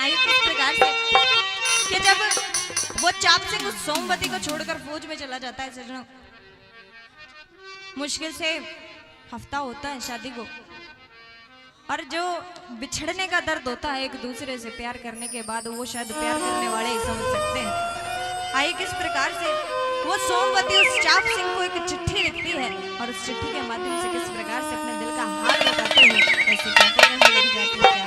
आई किस प्रकार से कि जब वो चाप सिंह उस सोमवती को छोड़कर फौज में चला जाता है सजनों, मुश्किल से हफ्ता होता है शादी को, और जो बिछड़ने का दर्द होता है एक दूसरे से प्यार करने के बाद, वो शायद प्यार करने वाले ही समझ सकते हैं। आइए किस प्रकार से वो सोमवती उस चाप सिंह को एक चिट्ठी लिखती है और उस चिट्ठी के माध्यम से किस प्रकार से अपने दिल का हाल बताते हुए ऐसे कहते हैं लग जाती है। क्या बताएं?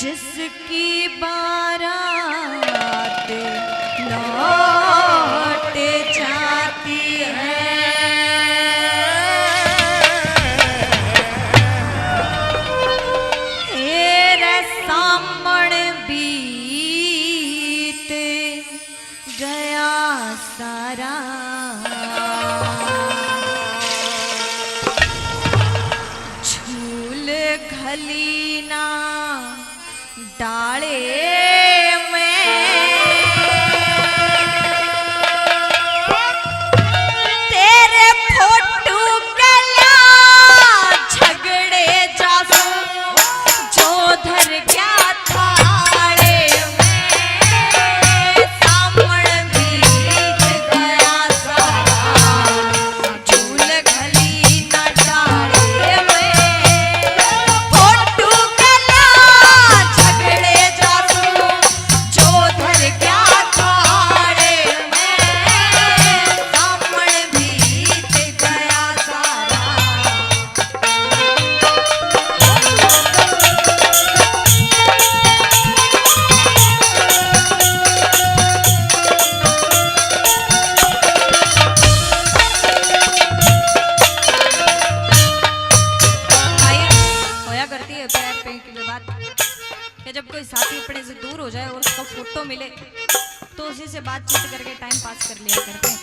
जिसकी बारात लौट जाती है, तेरे सामने बीत गया सारा, झूल घली ना डाले जब कोई साथी अपने से दूर हो जाए और उसका फोटो मिले तो उसी से बातचीत करके टाइम पास कर लिया करते हैं।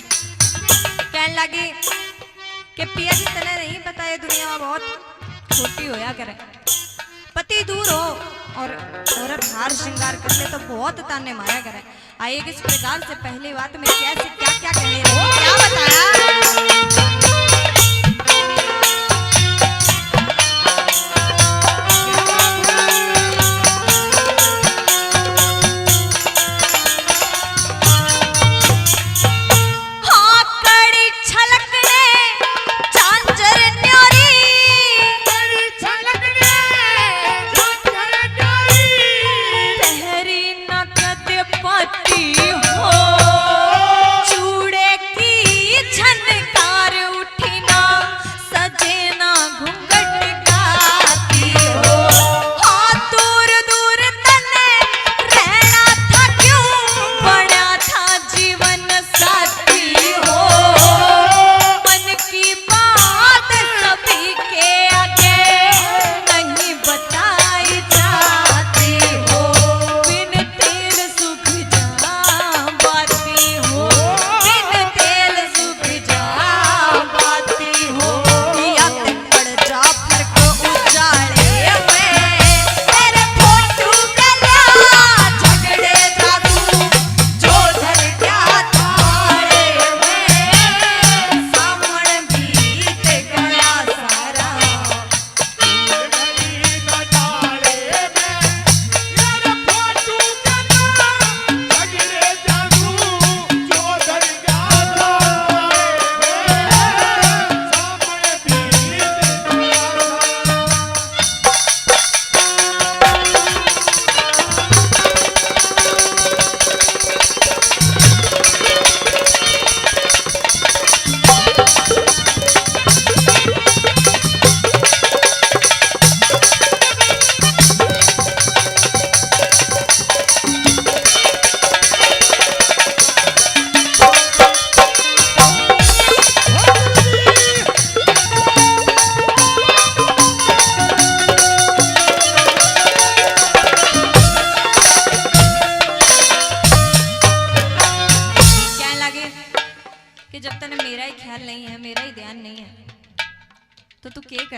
कहने लगे कि पिया जी तने नहीं पता ये दुनिया में बहुत छोटी होया करे, पति दूर हो और औरत हार श्रृंगार कर ले तो बहुत ताने मारा करे। आइए किस प्रकार से पहली बात में कैसे क्या क्या कहने हो क्या बताया। चूड़े की झनका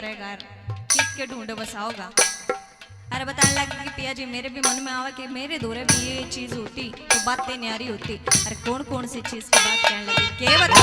करेगा किस के ढूंढे बसाओगा। अरे बताने लगे कि पिया जी मेरे भी मन में आवा कि मेरे दूरे भी ये चीज होती तो बातें न्यारी होती। अरे कौन कौन सी चीज की बात कहने लगी के बता।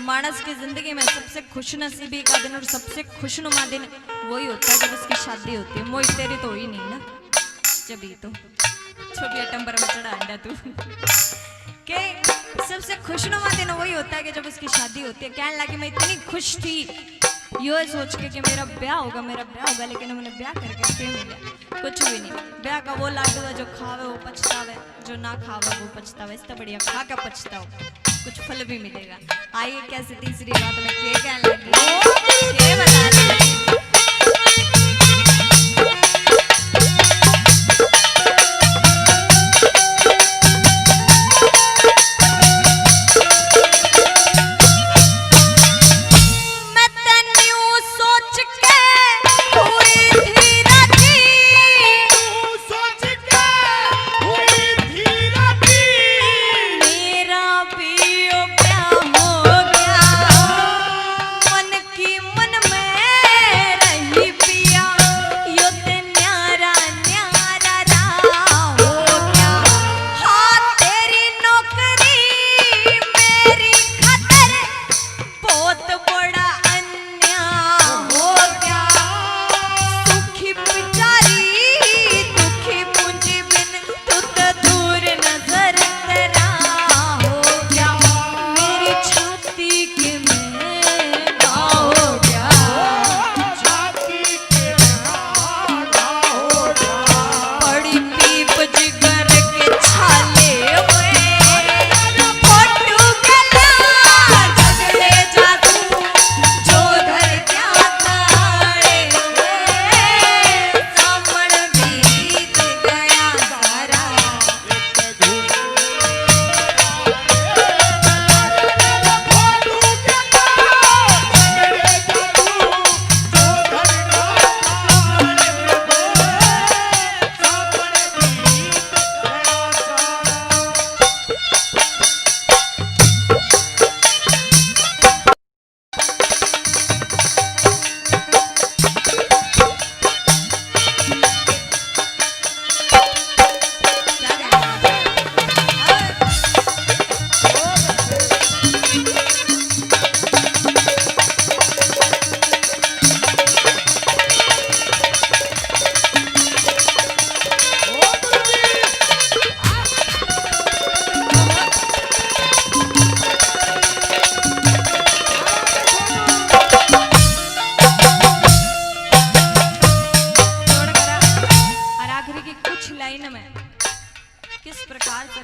मानस की जिंदगी में सबसे खुशनसीबी का दिन और सबसे खुशनुमा दिन वही होता है जब उसकी शादी होती है। मोई तेरी तो ही नहीं ना, जब ही तो छोटी टंबर में चढ़ा अंडा तू के सबसे खुशनुमा दिन वही होता है कि जब उसकी शादी होती है। कहने लगी मैं इतनी खुश थी यो सोच के कि मेरा ब्याह होगा, लेकिन उन्होंने ब्याह करके क्यों मिला कुछ भी नहीं। ब्याह का वो लाडू है जो खावे वो पछतावे, जो ना खावे वो पछतावे। इससे बढ़िया खा के पछताओ, कुछ फल भी मिलेगा। आइए कैसे तीसरी बात में के कहने लगी के बता रही मन में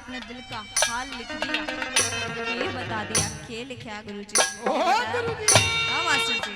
अपने दिल का हाल लिख दिया, ये बता दिया। के लिखा गुरुजी? हाँ मास्टर जी।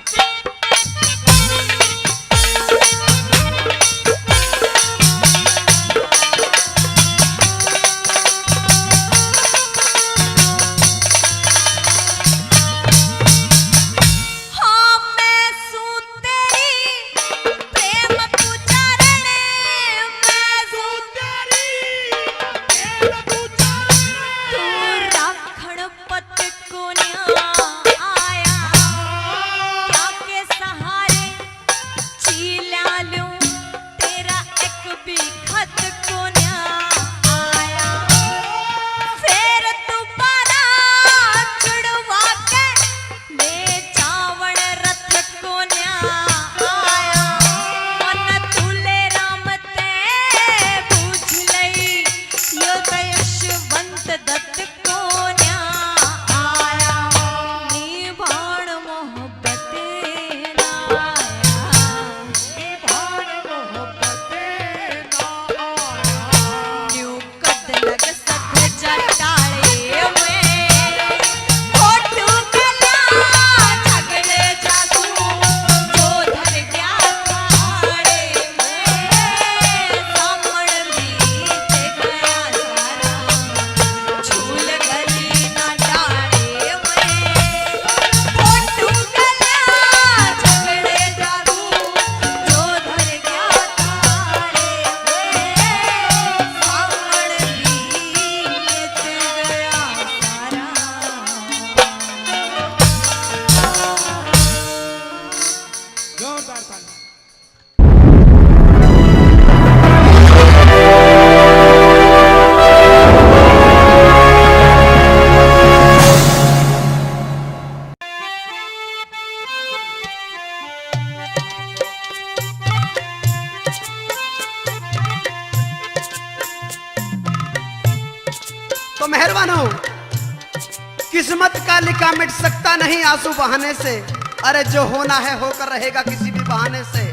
तो मेहरबान हो, किस्मत का लिखा मिट सकता नहीं आंसू बहाने से। अरे जो होना है होकर रहेगा किसी भी बहाने से।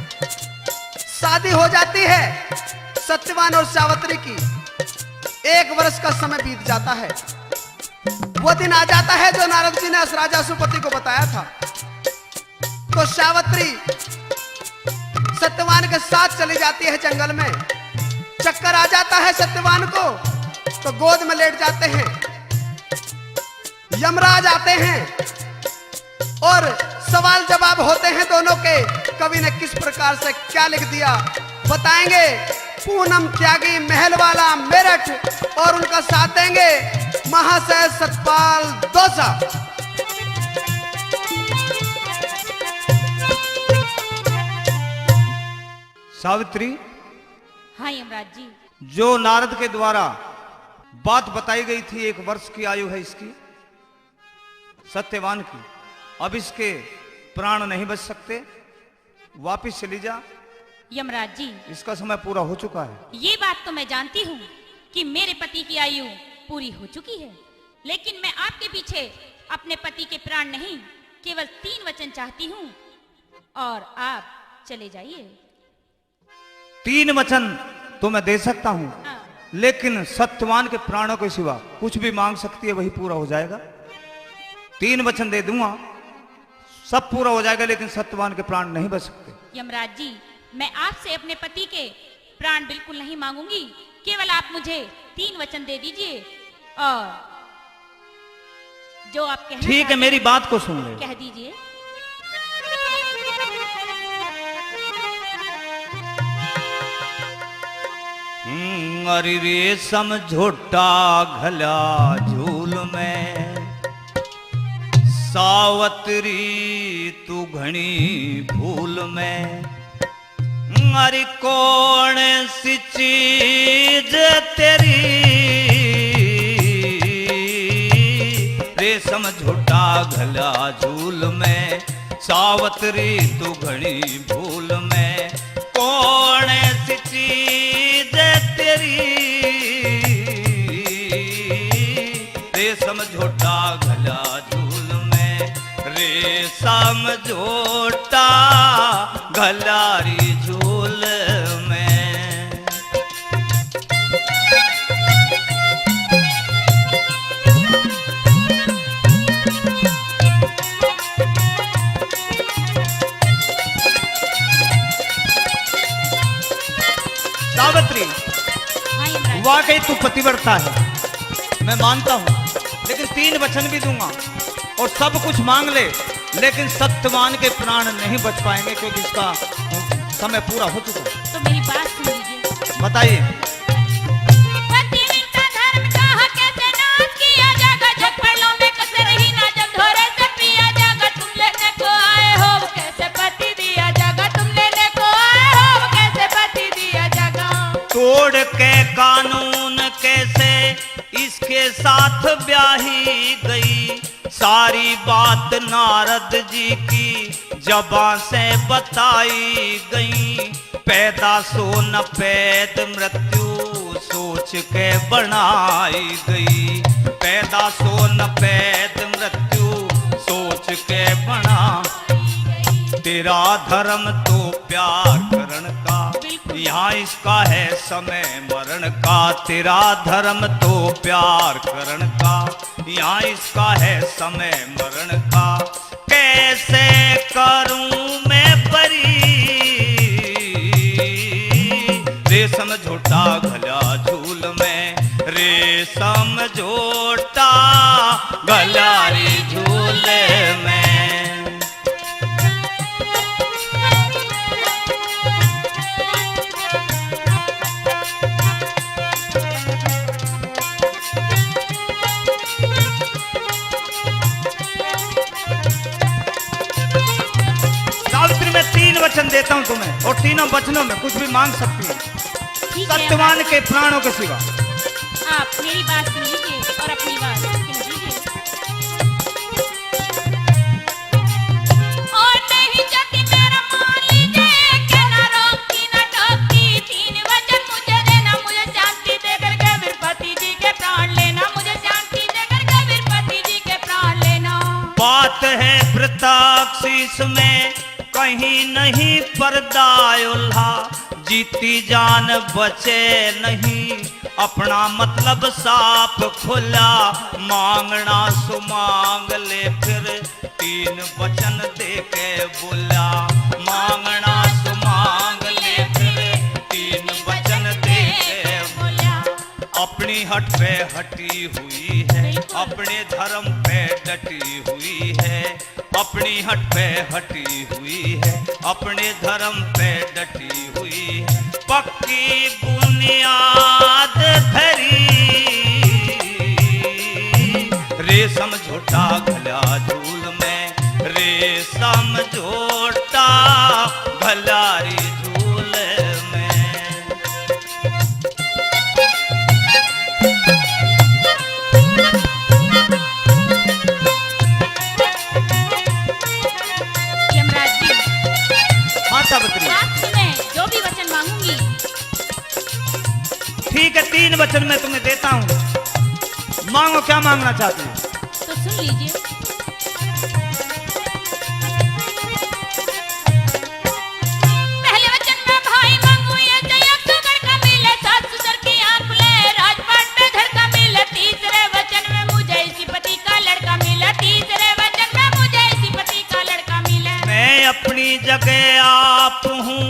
शादी हो जाती है सत्यवान और सावित्री की, 1 वर्ष का समय बीत जाता है। वो दिन आ जाता है जो नारद जी ने राजा सुपति को बताया था। तो सावित्री सत्यवान के साथ चली जाती है जंगल में। चक्कर आ जाता है सत्यवान को, तो गोद में लेट जाते हैं। यमराज आते हैं और सवाल जवाब होते हैं दोनों के। कवि ने किस प्रकार से क्या लिख दिया बताएंगे। पूनम त्यागी महल वाला मेरठ, और उनका साथ देंगे महाशय सतपाल दोसा। सावित्री, हाँ यमराज जी। जो नारद के द्वारा बात बताई गई थी, 1 वर्ष की आयु है इसकी, सत्यवान की। अब इसके प्राण नहीं बच सकते, वापिस चली जा। यमराज जी, इसका समय पूरा हो चुका है। ये बात तो मैं जानती हूँ कि मेरे पति की आयु पूरी हो चुकी है, लेकिन मैं आपके पीछे अपने पति के प्राण नहीं, केवल 3 वचन चाहती हूँ और आप चले जाइए। 3 वचन तो मैं दे सकता हूँ, हाँ। लेकिन सत्यवान के प्राणों के सिवा कुछ भी मांग सकती है, वही पूरा हो जाएगा। 3 वचन दे दूंगा, सब पूरा हो जाएगा, लेकिन सत्यवान के प्राण नहीं बच सकते। यमराज जी, मैं आपसे अपने पति के प्राण बिल्कुल नहीं मांगूंगी, केवल आप मुझे 3 वचन दे दीजिए और जो आप कहना ठीक है, मेरी बात को सुन ले। कह दीजिए। अरे रेशम झोटा घला झूल में, सावत्री तू घनी भूल में। अरे कौन सी चीज तेरी, रेशम झोटा घला झूल में, सावत्री तू घनी भूल में। कौन सी चीज तेरी, रेशम झोटा घला झूल में, रेशम झोटा घलारी झूल में। सावित्री, हाँ यमराज। वाकई तू पतिव्रता है, मैं मानता हूँ, लेकिन 3 वचन भी दूंगा और सब कुछ मांग ले, लेकिन सत्यवान के प्राण नहीं बच पाएंगे, क्योंकि इसका समय पूरा हो चुका है। तो मेरी बात सुन लीजिए। बताइए। पतिव्रता धर्म का कैसे नाश किया जागा, जग पड़लों में कसर रही ना, जब धोरे से पिया जागा, तुम लेने को आए हो कैसे पति दिया जागा, तुम लेने को आए हो कैसे पति दिया जागा। तोड़ के कानून कैसे इसके साथ ब्याही गई, सारी बात नारद जी की जबां से बताई गई। पैदा सो न पैद मृत्यु सोच के बनाई गई, पैदा सो न पैद मृत्यु सोच के बना। तेरा धर्म तो प्यार करण का, यहाँ इसका है समय मरण का। तेरा धर्म तो प्यार करण का, यहाँ इसका है समय मरण का। कैसे करूं मैं परी, रेशम झोटा घला झूल में, रेशम झोटा गलारी झूल में। सावित्री, मैं 3 वचन देता हूं तुम्हें, और तीनों वचनों में कुछ भी मांग सकती है, ठीक है सत्यवान के प्राणों के सिवा। आप मेरी बात सुन लीजिए और अपनी बात कह दीजिए। और नहीं जाती मेरा मान लीजिए, कि ना रोकती ना टोकती, 3 वचन मुझे देना, मुझे शांति देकर के वीरपति जी के प्राण लेना, मुझे शांति देकर के वीरपति जी के प्राण लेना। बात है प्रत्यक्ष इसमें कहीं नहीं पर्दा उल्हा, जीती जान बचे नहीं, अपना मतलब साफ खुला। मांगना सो मांग ले, फिर 3 वचन दे के बोला। मांगना सो मांग ले, फिर 3 वचन दे के बोला। अपनी हट पे हटी हुई है, अपने धर्म पे डटी हुई है। अपनी हट पे हटी हुई है, अपने धर्म पे डटी हुई है। पक्की बुनियाद धरी, रेशम झोटा घला झूल में, रेशम झोटा घलारी झूल में। यमराज जी, हाँ सावित्री, बात सुने, जो भी वचन मांगूंगी। ठीक है, 3 वचन मैं तुम्हें देता हूँ, मांगो क्या मांगना चाहती हो। तो सुन लीजिए। पहले वचन में भाई मांगू ये जयक सुगर का मिले, सास ससुर की आंख ले, राजपाट में धड़का मिले। तीसरे वचन में मुझे इसी पति का लड़का मिला, तीसरे वचन में मुझे इसी पति का लड़का मिला। मैं अपनी जगह आप हूँ,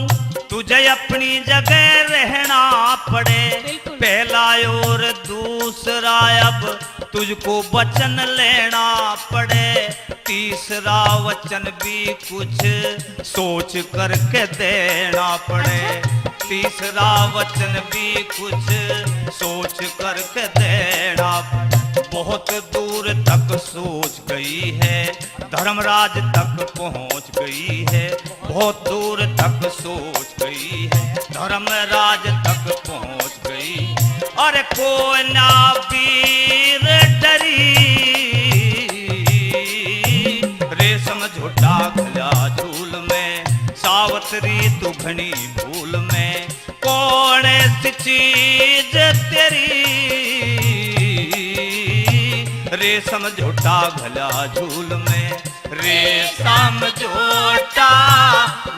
तुझे अपनी जगह रहना पड़े। बिल्कुल। पहला और दूसरा अब तुझको वचन लेना पड़े। तीसरा वचन भी कुछ सोच करके देना पड़े। तीसरा वचन भी कुछ सोच करके देना पड़े। बहुत दूर तक सोच गई है, धर्मराज तक पहुंच गई है। बहुत दूर तक सोच गई है, धर्मराज तक पहुंच गई। अरे कोई ना वीर डरी, रेशम झोटा घला झूल में। सावित्री तू घनी भूल में, कौन सी चीज तेरी, रेशम झोटा घला झूल में। रेशम झोटा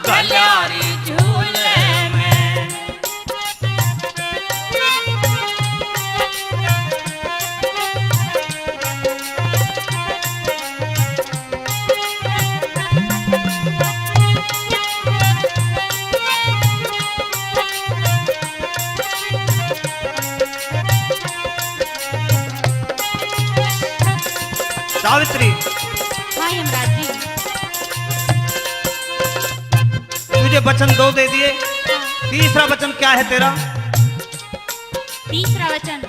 गलारी झूल में। सावित्री, हाँ यमराज जी। तुझे वचन 2 दे दिए, तीसरा वचन क्या है तेरा? तीसरा वचन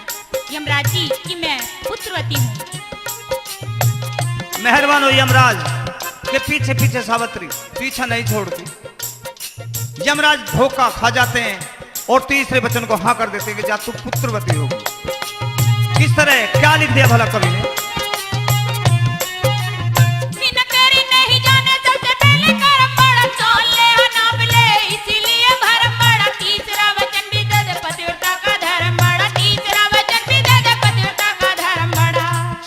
यमराज जी कि मैं पुत्रवती हूँ। मेहरबान हो यमराज के पीछे पीछे सावित्री पीछा नहीं छोड़ती। यमराज धोखा खा जाते हैं और तीसरे वचन को हाँ कर देते हैं कि जा तू पुत्रवती होगी। किस तरह क्या लिख दिया भला कवि ने?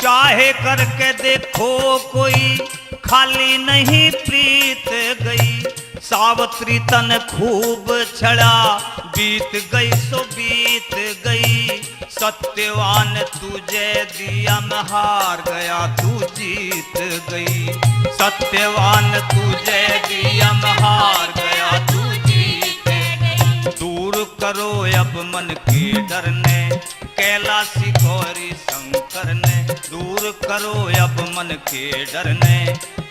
चाहे करके देखो कोई खाली नहीं प्रीत गई, सावित्री तन खूब छड़ा बीत गई सो बीत गई। सत्यवान तुझे दिया मैं हार गया तू जीत गई, सत्यवान तुझे दिया मैं हार गया तू जीत गई। दूर करो अब मन के डर ने, कैलाशी गौरी शंकर ने, दूर करो अब मन के डर ने,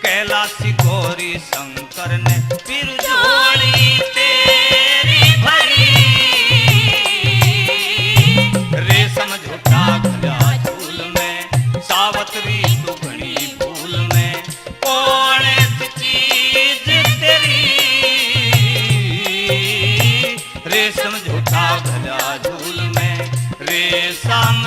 कैलाशी गौरी शंकर ने। फिर जोड़ी तेरी भरी रेशम झूठा गला झूल में, सावित्री तू घड़ी भूल में। कौन सी चीज तेरी रेशम झूठा गला झूल में, रेशम